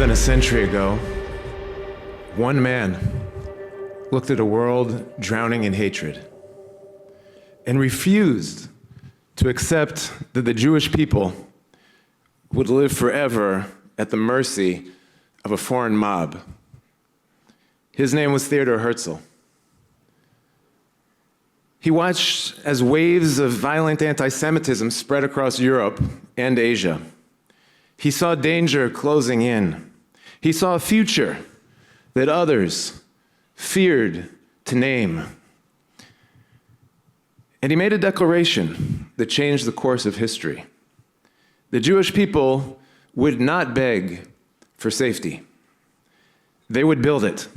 than a century ago, one man looked at a world drowning in hatred and refused to accept that the Jewish people would live forever at the mercy of a foreign mob. His name was Theodor Herzl. He watched as waves of violent antisemitism spread across Europe and Asia. He saw danger closing in. He saw a future that others feared to name. And he made a declaration that changed the course of history. The Jewish people would not beg for safety. They would build it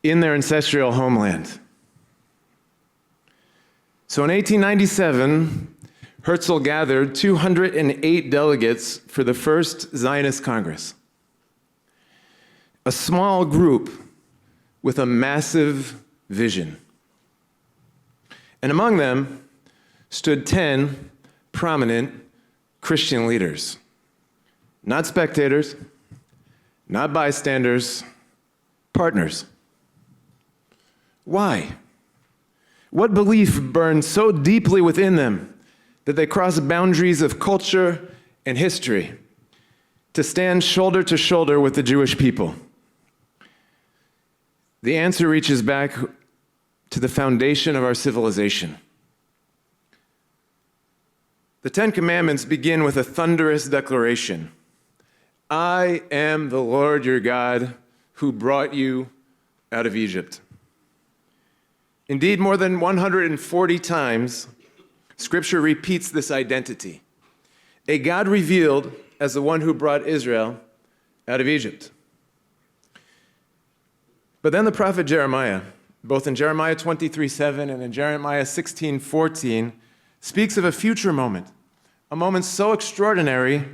in their ancestral homeland. So in 1897, Herzl gathered 208 delegates for the First Zionist Congress, a small group with a massive vision. And among them stood 10 prominent Christian leaders, not spectators, not bystanders, partners. Why? What belief burned so deeply within them that they crossed boundaries of culture and history to stand shoulder to shoulder with the Jewish people? The answer reaches back to the foundation of our civilization. The Ten Commandments begin with a thunderous declaration. I am the Lord your God who brought you out of Egypt. Indeed, more than 140 times, Scripture repeats this identity. A God revealed as the one who brought Israel out of Egypt. But then the prophet Jeremiah, both in Jeremiah 23:7 and in Jeremiah 16:14, speaks of a future moment, a moment so extraordinary,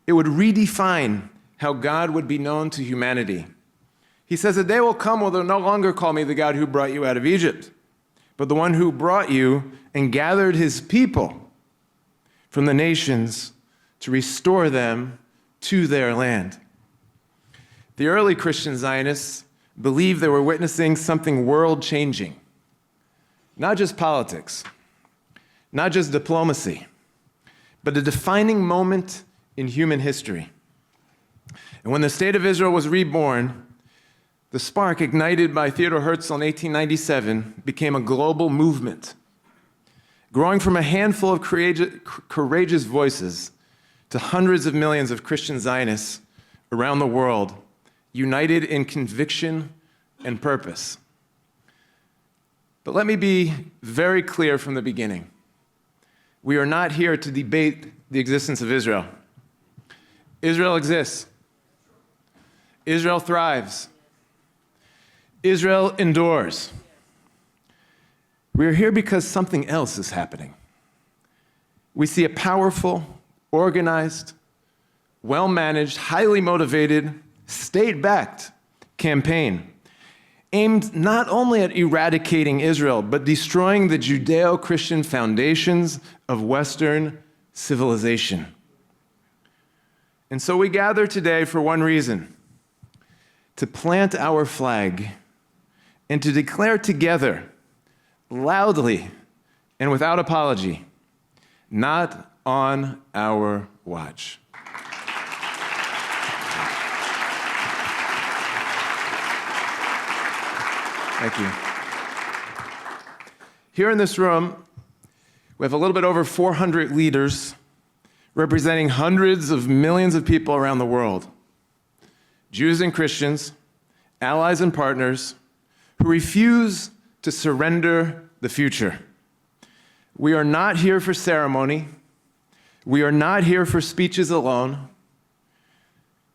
it would redefine how God would be known to humanity. He says, a day will come when they'll no longer call me the God who brought you out of Egypt, but the one who brought you and gathered his people from the nations to restore them to their land. The early Christian Zionists believed they were witnessing something world-changing. Not just politics, not just diplomacy, but a defining moment in human history. And when the state of Israel was reborn, the spark ignited by Theodor Herzl in 1897 became a global movement, growing from a handful of courageous voices to hundreds of millions of Christian Zionists around the world, united in conviction and purpose. But let me be very clear from the beginning. We are not here to debate the existence of Israel. Israel exists. Israel thrives. Israel endures. We are here because something else is happening. We see a powerful, organized, well-managed, highly motivated, state-backed campaign aimed not only at eradicating Israel, but destroying the Judeo-Christian foundations of Western civilization. And so we gather today for one reason: to plant our flag and to declare together, loudly and without apology, not on our watch. Thank you. Here in this room, we have a little bit over 400 leaders representing hundreds of millions of people around the world. Jews and Christians, allies and partners, who refuse to surrender the future. We are not here for ceremony. We are not here for speeches alone.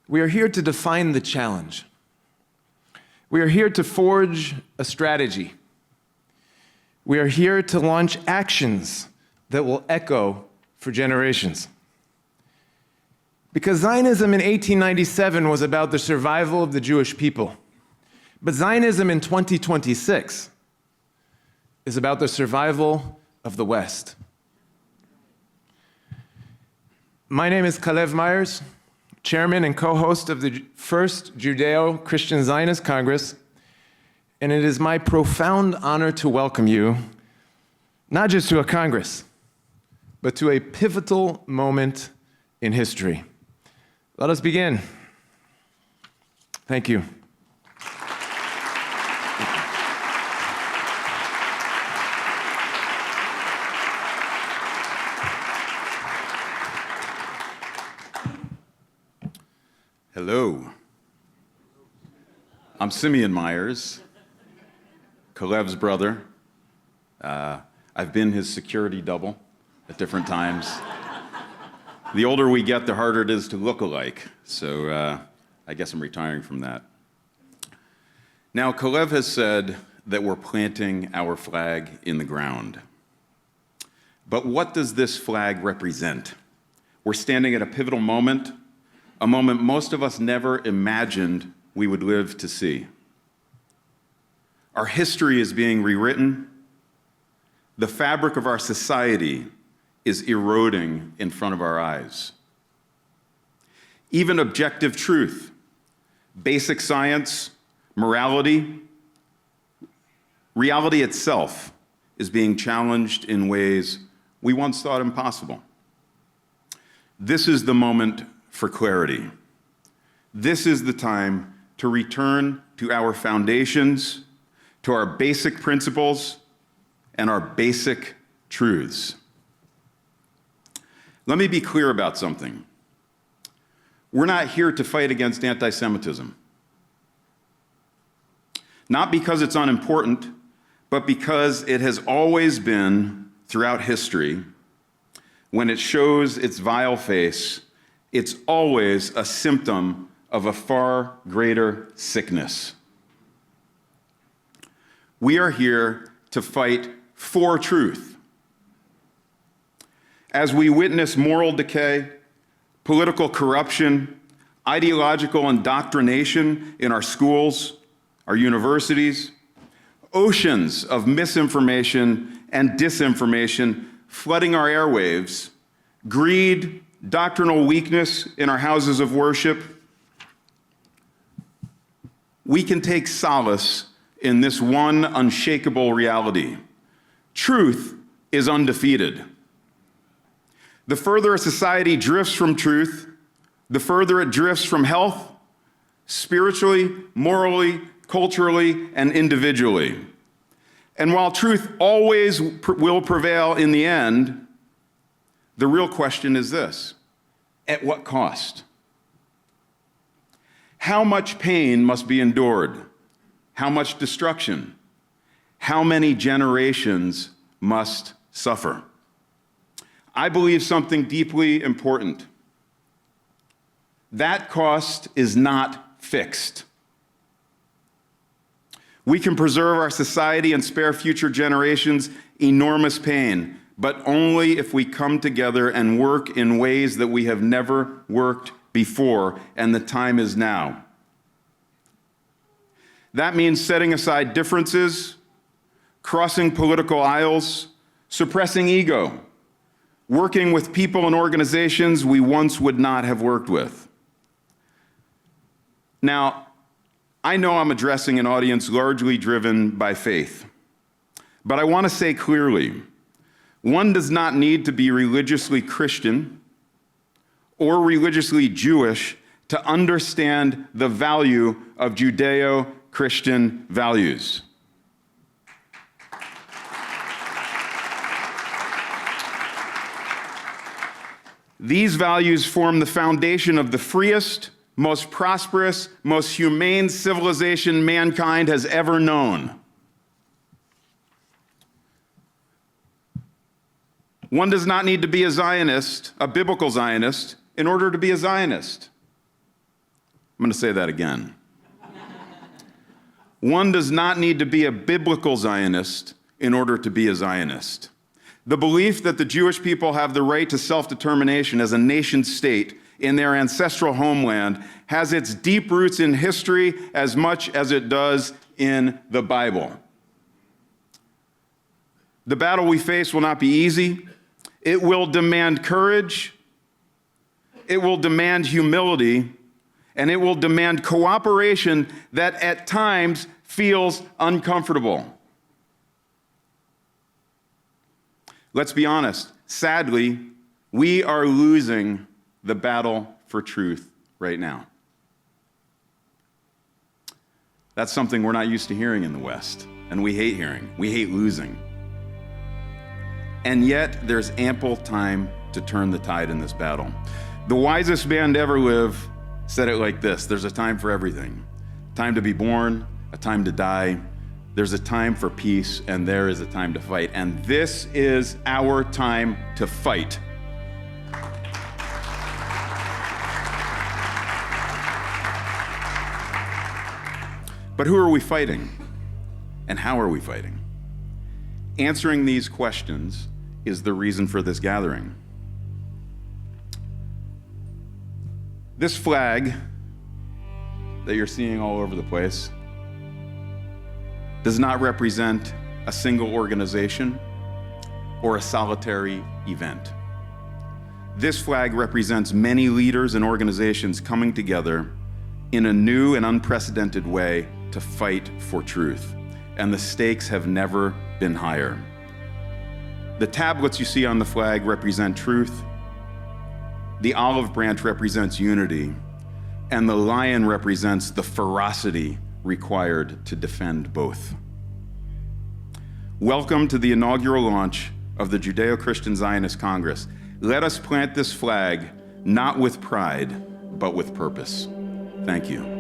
We are here to define the challenge. We are here to forge a strategy. We are here to launch actions that will echo for generations. Because Zionism in 1897 was about the survival of the Jewish people. But Zionism in 2026 is about the survival of the West. My name is Calev, chairman and co-host of the First Judeo-Christian Zionist Congress, and it is my profound honor to welcome you, not just to a Congress, but to a pivotal moment in history. Let us begin. Thank you. Hello. I'm Simeon Myers, Calev's brother. I've been his security double at different times. The older we get, the harder it is to look alike. So I guess I'm retiring from that. Now, Calev has said that we're planting our flag in the ground. But what does this flag represent? We're standing at a pivotal moment, a moment most of us never imagined we would live to see. Our history is being rewritten. The fabric of our society is eroding in front of our eyes. Even objective truth, basic science, morality, reality itself is being challenged in ways we once thought impossible. This is the moment for clarity. This is the time to return to our foundations, to our basic principles, and our basic truths. Let me be clear about something. We're not here to fight against antisemitism. Not because it's unimportant, but because it has always been, throughout history, when it shows its vile face, it's always a symptom of a far greater sickness. We are here to fight for truth. As we witness moral decay, political corruption, ideological indoctrination in our schools, our universities, oceans of misinformation and disinformation flooding our airwaves, greed, doctrinal weakness in our houses of worship, we can take solace in this one unshakable reality. Truth is undefeated. The further a society drifts from truth, the further it drifts from health, spiritually, morally, culturally, and individually. And while truth always will prevail in the end, the real question is this: at what cost? How much pain must be endured? How much destruction? How many generations must suffer? I believe something deeply important. That cost is not fixed. We can preserve our society and spare future generations enormous pain, but only if we come together and work in ways that we have never worked before, and the time is now. That means setting aside differences, crossing political aisles, suppressing ego, working with people and organizations we once would not have worked with. Now, I know I'm addressing an audience largely driven by faith, but I want to say clearly, one does not need to be religiously Christian or religiously Jewish to understand the value of Judeo-Christian values. These values form the foundation of the freest, most prosperous, most humane civilization mankind has ever known. One does not need to be a Zionist, a biblical Zionist, in order to be a Zionist. I'm going to say that again. One does not need to be a biblical Zionist in order to be a Zionist. The belief that the Jewish people have the right to self-determination as a nation state in their ancestral homeland has its deep roots in history as much as it does in the Bible. The battle we face will not be easy. It will demand courage, it will demand humility, and it will demand cooperation that at times feels uncomfortable. Let's be honest. Sadly, we are losing the battle for truth right now. That's something we're not used to hearing in the West, and we hate hearing. We hate losing. And yet, there's ample time to turn the tide in this battle. The wisest man to ever live said it like this: there's a time for everything. Time to be born, a time to die. There's a time for peace, and there is a time to fight. And this is our time to fight. But who are we fighting? And how are we fighting? Answering these questions is the reason for this gathering. This flag that you're seeing all over the place does not represent a single organization or a solitary event. This flag represents many leaders and organizations coming together in a new and unprecedented way to fight for truth. And the stakes have never been higher. The tablets you see on the flag represent truth. The olive branch represents unity. And the lion represents the ferocity required to defend both. Welcome to the inaugural launch of the Judeo-Christian Zionist Congress. Let us plant this flag not with pride, but with purpose. Thank you.